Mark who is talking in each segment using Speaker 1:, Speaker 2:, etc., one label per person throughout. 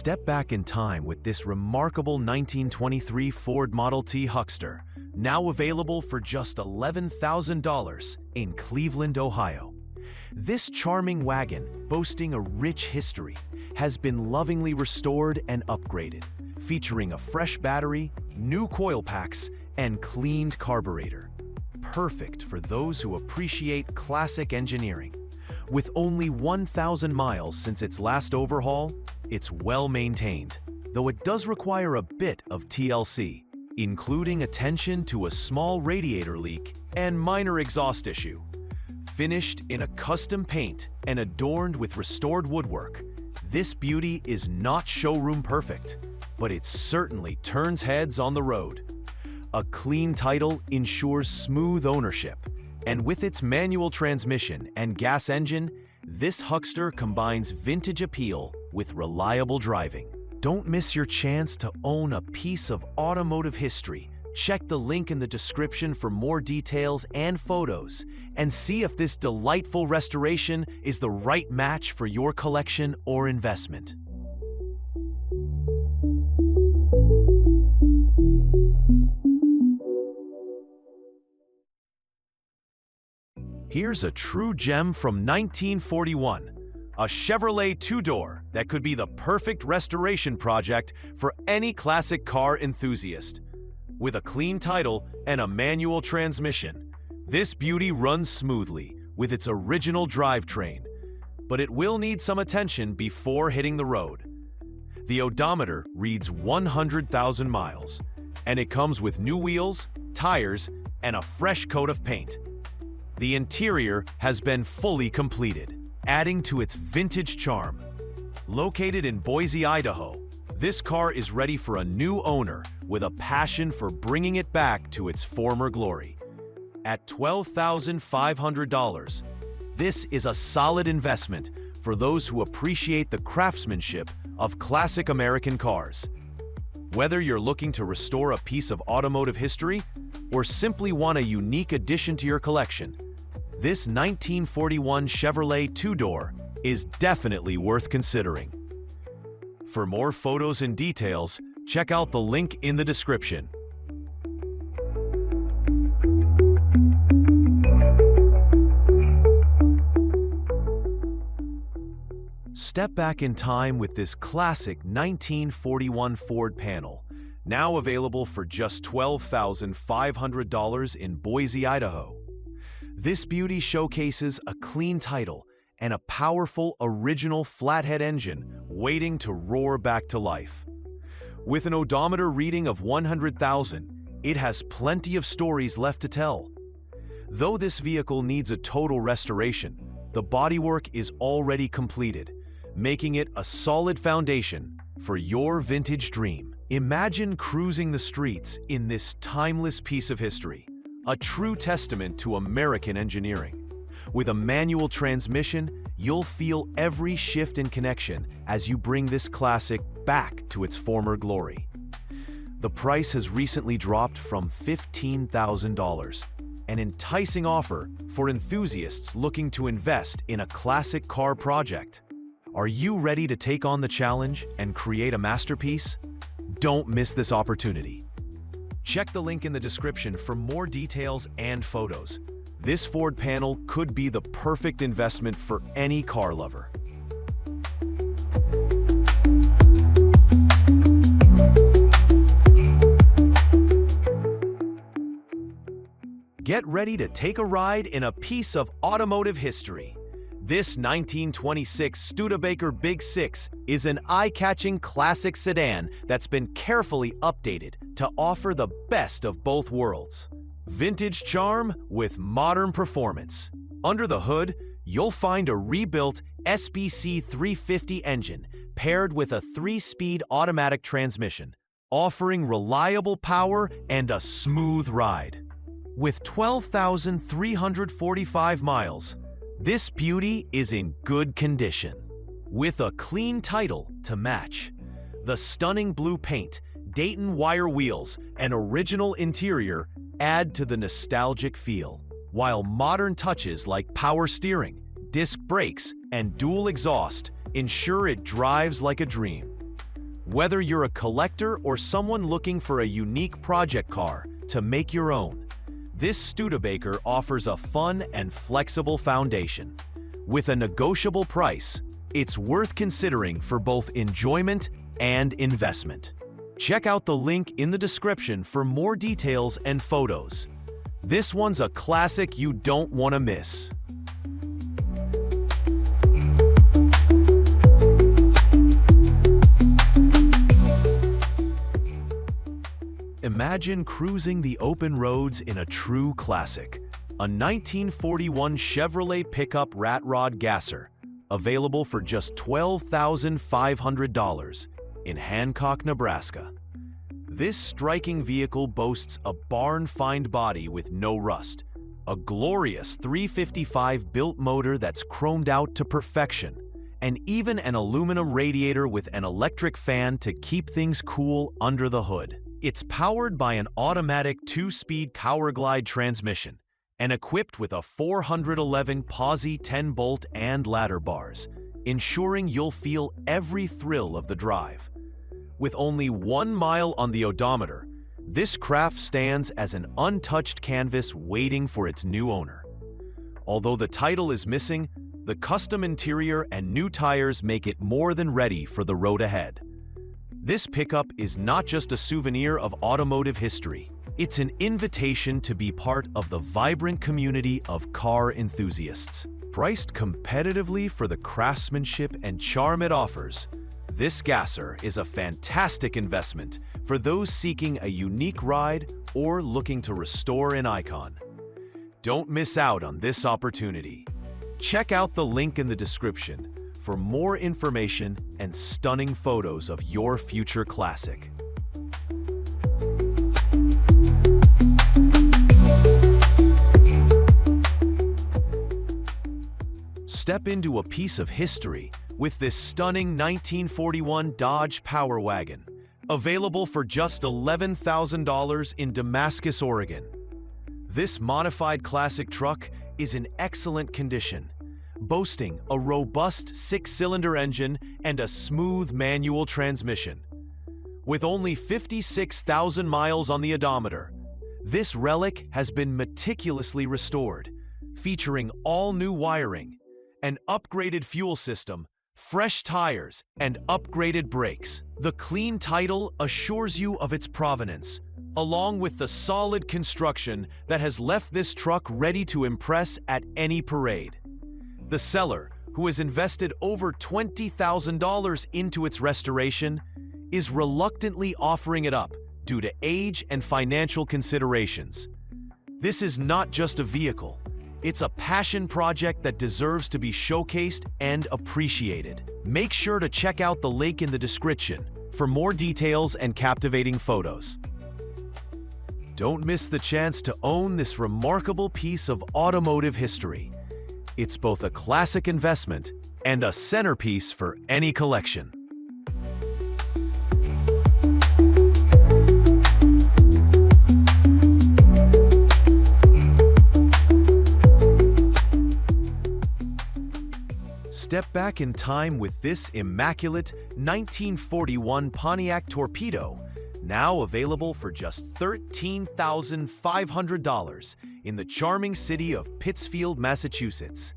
Speaker 1: Step back in time with this remarkable 1923 Ford Model T Huckster, now available for just $11,000 in Cleveland, Ohio. This charming wagon, boasting a rich history, has been lovingly restored and upgraded, featuring a fresh battery, new coil packs, and cleaned carburetor. Perfect for those who appreciate classic engineering. With only 1,000 miles since its last overhaul, it's well maintained, though it does require a bit of TLC, including attention to a small radiator leak and minor exhaust issue. Finished in a custom paint and adorned with restored woodwork, this beauty is not showroom perfect, but it certainly turns heads on the road. A clean title ensures smooth ownership, and with its manual transmission and gas engine, this Huckster combines vintage appeal with reliable driving. Don't miss your chance to own a piece of automotive history. Check the link in the description for more details and photos, and see if this delightful restoration is the right match for your collection or investment. Here's a true gem from 1941, a Chevrolet two-door that could be the perfect restoration project for any classic car enthusiast. With a clean title and a manual transmission, this beauty runs smoothly with its original drivetrain, but it will need some attention before hitting the road. The odometer reads 100,000 miles, and it comes with new wheels, tires, and a fresh coat of paint. The interior has been fully completed, adding to its vintage charm. Located in Boise, Idaho, this car is ready for a new owner with a passion for bringing it back to its former glory. At $12,500, this is a solid investment for those who appreciate the craftsmanship of classic American cars. Whether you're looking to restore a piece of automotive history or simply want a unique addition to your collection, this 1941 Chevrolet two-door is definitely worth considering. For more photos and details, check out the link in the description. Step back in time with this classic 1941 Ford panel, now available for just $12,500 in Boise, Idaho. This beauty showcases a clean title and a powerful original flathead engine waiting to roar back to life. With an odometer reading of 100,000, it has plenty of stories left to tell. Though this vehicle needs a total restoration, the bodywork is already completed, making it a solid foundation for your vintage dream. Imagine cruising the streets in this timeless piece of history, a true testament to American engineering. With a manual transmission, you'll feel every shift in connection as you bring this classic back to its former glory. The price has recently dropped from $15,000, an enticing offer for enthusiasts looking to invest in a classic car project. Are you ready to take on the challenge and create a masterpiece? Don't miss this opportunity. Check the link in the description for more details and photos. This Ford panel could be the perfect investment for any car lover. Get ready to take a ride in a piece of automotive history. This 1926 Studebaker Big 6 is an eye-catching classic sedan that's been carefully updated to offer the best of both worlds. Vintage charm with modern performance. Under the hood, you'll find a rebuilt SBC 350 engine paired with a 3-speed automatic transmission, offering reliable power and a smooth ride. With 12,345 miles, this beauty is in good condition. With a clean title to match, the stunning blue paint, Dayton wire wheels, and original interior add to the nostalgic feel, while modern touches like power steering, disc brakes, and dual exhaust ensure it drives like a dream. Whether you're a collector or someone looking for a unique project car to make your own, this Studebaker offers a fun and flexible foundation. With a negotiable price, it's worth considering for both enjoyment and investment. Check out the link in the description for more details and photos. This one's a classic you don't want to miss. Imagine cruising the open roads in a true classic, a 1941 Chevrolet pickup rat rod gasser, available for just $12,500 in Hancock, Nebraska. This striking vehicle boasts a barn-find body with no rust, a glorious 355 built motor that's chromed out to perfection, and even an aluminum radiator with an electric fan to keep things cool under the hood. It's powered by an automatic 2-speed Power Glide transmission and equipped with a 411 posi 10-bolt and ladder bars, ensuring you'll feel every thrill of the drive. With only 1 mile on the odometer, this craft stands as an untouched canvas waiting for its new owner. Although the title is missing, the custom interior and new tires make it more than ready for the road ahead. This pickup is not just a souvenir of automotive history. It's an invitation to be part of the vibrant community of car enthusiasts. Priced competitively for the craftsmanship and charm it offers, this gasser is a fantastic investment for those seeking a unique ride or looking to restore an icon. Don't miss out on this opportunity. Check out the link in the description for more information and stunning photos of your future classic. Step into a piece of history with this stunning 1941 Dodge Power Wagon, available for just $11,000 in Damascus, Oregon. This modified classic truck is in excellent condition, boasting a robust 6-cylinder engine and a smooth manual transmission. With only 56,000 miles on the odometer, this relic has been meticulously restored, featuring all-new wiring, an upgraded fuel system, fresh tires, and upgraded brakes. The clean title assures you of its provenance, along with the solid construction that has left this truck ready to impress at any parade. The seller, who has invested over $20,000 into its restoration, is reluctantly offering it up due to age and financial considerations. This is not just a vehicle. It's a passion project that deserves to be showcased and appreciated. Make sure to check out the link in the description for more details and captivating photos. Don't miss the chance to own this remarkable piece of automotive history. It's both a classic investment and a centerpiece for any collection. Step back in time with this immaculate 1941 Pontiac Torpedo, now available for just $13,500 in the charming city of Pittsfield, Massachusetts.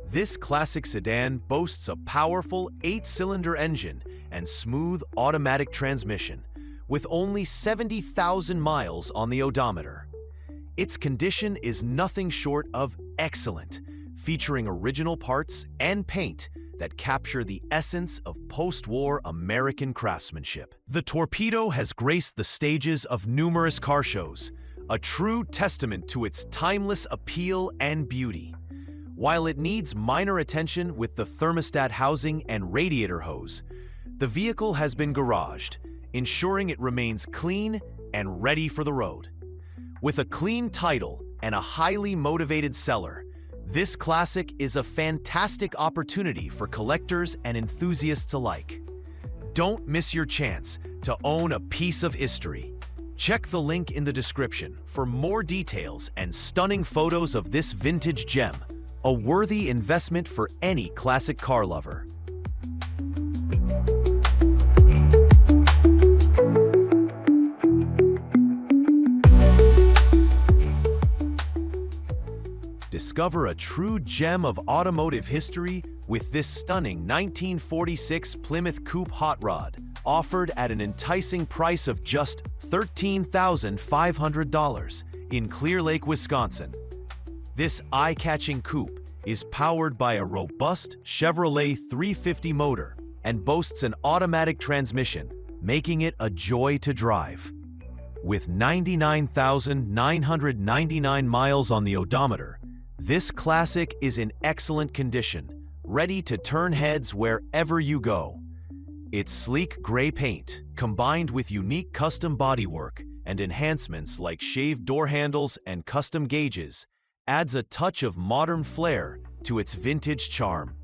Speaker 1: This classic sedan boasts a powerful 8-cylinder engine and smooth automatic transmission, with only 70,000 miles on the odometer. Its condition is nothing short of excellent, featuring original parts and paint that capture the essence of post-war American craftsmanship. The Torpedo has graced the stages of numerous car shows, a true testament to its timeless appeal and beauty. While it needs minor attention with the thermostat housing and radiator hose, the vehicle has been garaged, ensuring it remains clean and ready for the road. With a clean title and a highly motivated seller, this classic is a fantastic opportunity for collectors and enthusiasts alike. Don't miss your chance to own a piece of history. Check the link in the description for more details and stunning photos of this vintage gem, a worthy investment for any classic car lover. Discover a true gem of automotive history with this stunning 1946 Plymouth Coupe hot rod, offered at an enticing price of just $13,500 in Clear Lake, Wisconsin. This eye-catching coupe is powered by a robust Chevrolet 350 motor and boasts an automatic transmission, making it a joy to drive. With 99,999 miles on the odometer, this classic is in excellent condition, ready to turn heads wherever you go. Its sleek gray paint, combined with unique custom bodywork and enhancements like shaved door handles and custom gauges, adds a touch of modern flair to its vintage charm.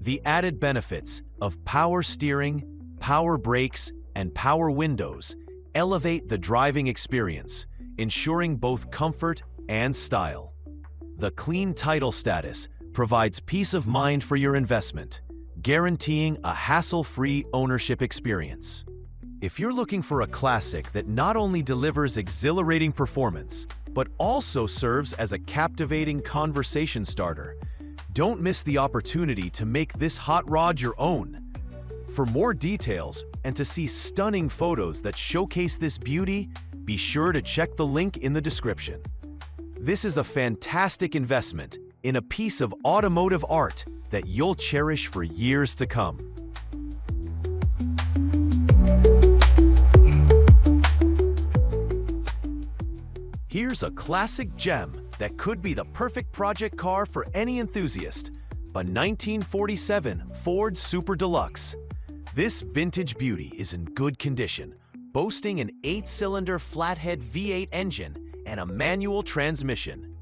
Speaker 1: The added benefits of power steering, power brakes, and power windows elevate the driving experience, ensuring both comfort and style. The clean title status provides peace of mind for your investment, guaranteeing a hassle-free ownership experience. If you're looking for a classic that not only delivers exhilarating performance, but also serves as a captivating conversation starter, don't miss the opportunity to make this hot rod your own. For more details and to see stunning photos that showcase this beauty, be sure to check the link in the description. This is a fantastic investment in a piece of automotive art that you'll cherish for years to come. Here's a classic gem that could be the perfect project car for any enthusiast, a 1947 Ford Super Deluxe. This vintage beauty is in good condition, boasting an 8-cylinder flathead V8 engine and a manual transmission.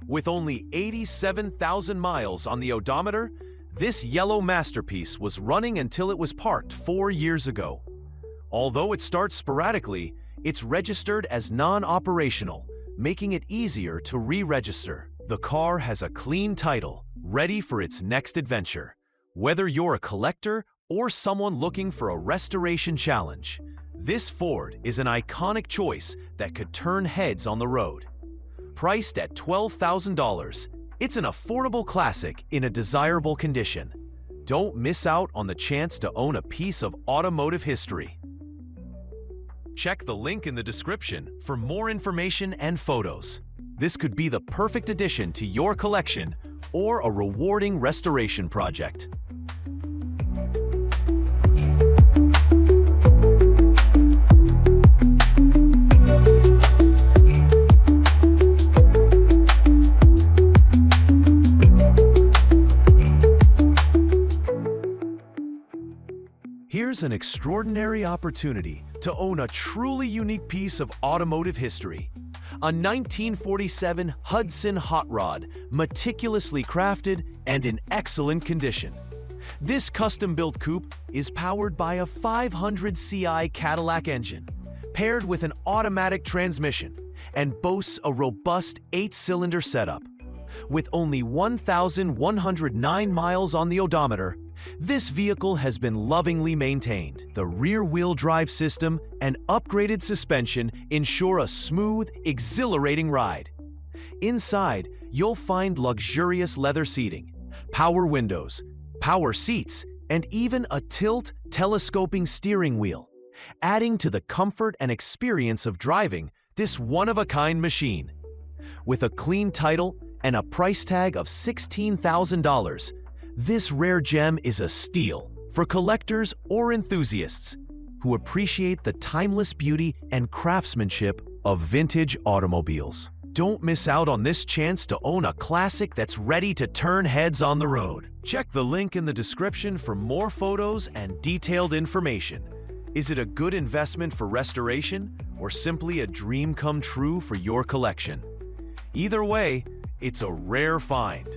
Speaker 1: With only 87,000 miles on the odometer, this yellow masterpiece was running until it was parked 4 years ago. Although it starts sporadically, it's registered as non-operational, making it easier to re-register. The car has a clean title, ready for its next adventure. Whether you're a collector or someone looking for a restoration challenge, this Ford is an iconic choice that could turn heads on the road. Priced at $12,000, it's an affordable classic in a desirable condition. Don't miss out on the chance to own a piece of automotive history. Check the link in the description for more information and photos. This could be the perfect addition to your collection or a rewarding restoration project. Here's an extraordinary opportunity to own a truly unique piece of automotive history. A 1947 Hudson hot rod, meticulously crafted and in excellent condition. This custom-built coupe is powered by a 500 CI Cadillac engine, paired with an automatic transmission, and boasts a robust 8-cylinder setup. With only 1,109 miles on the odometer, this vehicle has been lovingly maintained. The rear-wheel drive system and upgraded suspension ensure a smooth, exhilarating ride. Inside, you'll find luxurious leather seating, power windows, power seats, and even a telescoping steering wheel, adding to the comfort and experience of driving this one-of-a-kind machine. With a clean title and a price tag of $16,000, this rare gem is a steal for collectors or enthusiasts who appreciate the timeless beauty and craftsmanship of vintage automobiles. Don't miss out on this chance to own a classic that's ready to turn heads on the road. Check the link in the description for more photos and detailed information. Is it a good investment for restoration or simply a dream come true for your collection? Either way, it's a rare find.